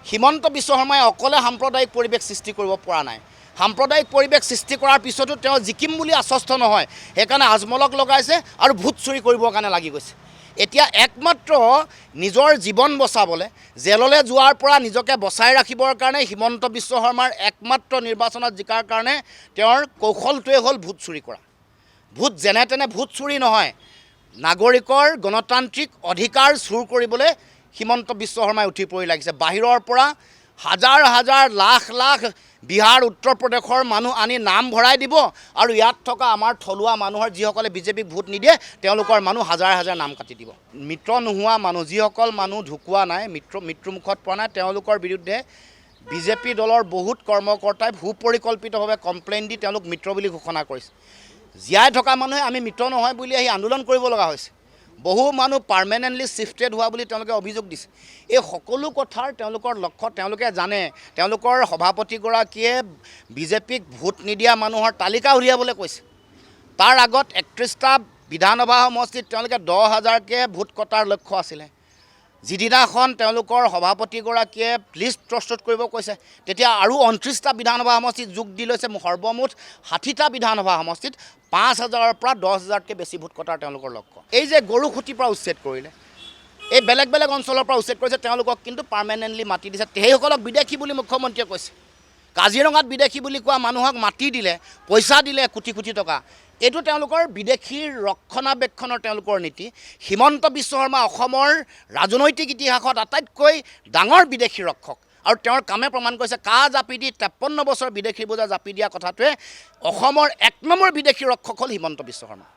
হিমন্ত বিশ্ব শৰ্মাই অকলে সাম্প্ৰদায়িক পৰিৱেশ সৃষ্টি কৰিব পৰা নাই। সাম্প্ৰদায়িক পৰিৱেশ সৃষ্টি কৰাৰ পিছতো তেওঁ জিকিম বুলি আশ্বস্ত নহয়, সেইকাৰণে আজমলক লগাইছে আৰু ভোট চুৰি কৰিবৰ কাৰণে লাগি গৈছে। এতিয়া একমাত্ৰ নিজৰ জীৱন বচাবলৈ জেললৈ যোৱাৰ পৰা নিজকে বচাই ৰাখিবৰ কাৰণে হিমন্ত বিশ্ব শৰ্মাৰ একমাত্ৰ নিৰ্বাচনত জিকাৰ কাৰণে তেওঁৰ কৌশলটোৱে হ'ল ভোট চুৰি কৰা। ভোট যেনে তেনে ভোট চুৰি নহয়, নাগৰিকৰ গণতান্ত্ৰিক অধিকাৰ চুৰ কৰিবলৈ হিমন্ত বিশ্ব শৰ্মাই উঠি পৰি লাগিছে। বাহিৰৰ পৰা হাজাৰ হাজাৰ লাখ লাখ বিহাৰ উত্তৰ প্ৰদেশৰ মানুহ আনি নাম ভৰাই দিব আৰু ইয়াত থকা আমাৰ থলুৱা মানুহৰ যিসকলে বিজেপিক ভোট নিদিয়ে তেওঁলোকৰ মানুহ হাজাৰ হাজাৰ নাম কাটি দিব। মৃত নোহোৱা মানুহ যিসকল মানুহ ঢুকুৱা নাই, মৃত্যুমুখত পৰা নাই, তেওঁলোকৰ বিৰুদ্ধে বিজেপি দলৰ বহুত কৰ্মকৰ্তাই সুপৰিকল্পিতভাৱে কমপ্লেইন দি তেওঁলোক মৃত বুলি ঘোষণা কৰিছে। জীয়াই থকা মানুহে আমি মৃত নহয় বুলি আহি আন্দোলন কৰিব লগা হৈছে। বহু মানুহ পাৰ্মানেণ্টলি শিফটেড হোৱা বুলি তেওঁলোকে অভিযোগ দিছে। এই সকলো কথাৰ তেওঁলোকৰ লক্ষ্য তেওঁলোকে জানে। তেওঁলোকৰ সভাপতিগৰাকীয়ে বিজেপিক ভোট নিদিয়া মানুহৰ তালিকা উলিয়াবলৈ কৈছে। তাৰ আগত 31টা বিধানসভা সমষ্টিত তেওঁলোকে 10,000কে ভোট কটাৰ লক্ষ্য আছিলে। যিদিনাখন তেওঁলোকৰ সভাপতিগৰাকীয়ে লিষ্ট প্ৰস্তুত কৰিব কৈছে, তেতিয়া আৰু 29টা বিধানসভা সমষ্টিত যোগ দি লৈছে। সৰ্বমুঠ 60টা বিধানসভা সমষ্টিত 5,000ৰ পৰা 10,000কে বেছি ভোট কটাৰ তেওঁলোকৰ লক্ষ্য। এই যে গৰু খুঁটিৰ পৰা উচ্ছেদ কৰিলে, এই বেলেগ বেলেগ অঞ্চলৰ পৰা উচ্ছেদ কৰিছে, তেওঁলোকক কিন্তু পাৰ্মানেণ্টলি মাটি দিছে। সেইসকলক বিদেশী বুলি মুখ্যমন্ত্ৰীয়ে কৈছে। কাজিৰঙাত বিদেশী বুলি কোৱা মানুহক মাটি দিলে, পইচা দিলে কোটি কোটি টকা। এইটো তেওঁলোকৰ বিদেশীৰ ৰক্ষণাবেক্ষণৰ তেওঁলোকৰ নীতি। হিমন্ত বিশ্ব শৰ্মা অসমৰ ৰাজনৈতিক ইতিহাসত আটাইতকৈ ডাঙৰ বিদেশী ৰক্ষক আৰু তেওঁৰ কামে প্ৰমাণ কৰিছে। কাহ জাপি দি 53 বছৰ বিদেশী বোজা জাপি দিয়া কথাটোৱে অসমৰ 1 নম্বৰ বিদেশী ৰক্ষক হ'ল হিমন্ত বিশ্ব শৰ্মা।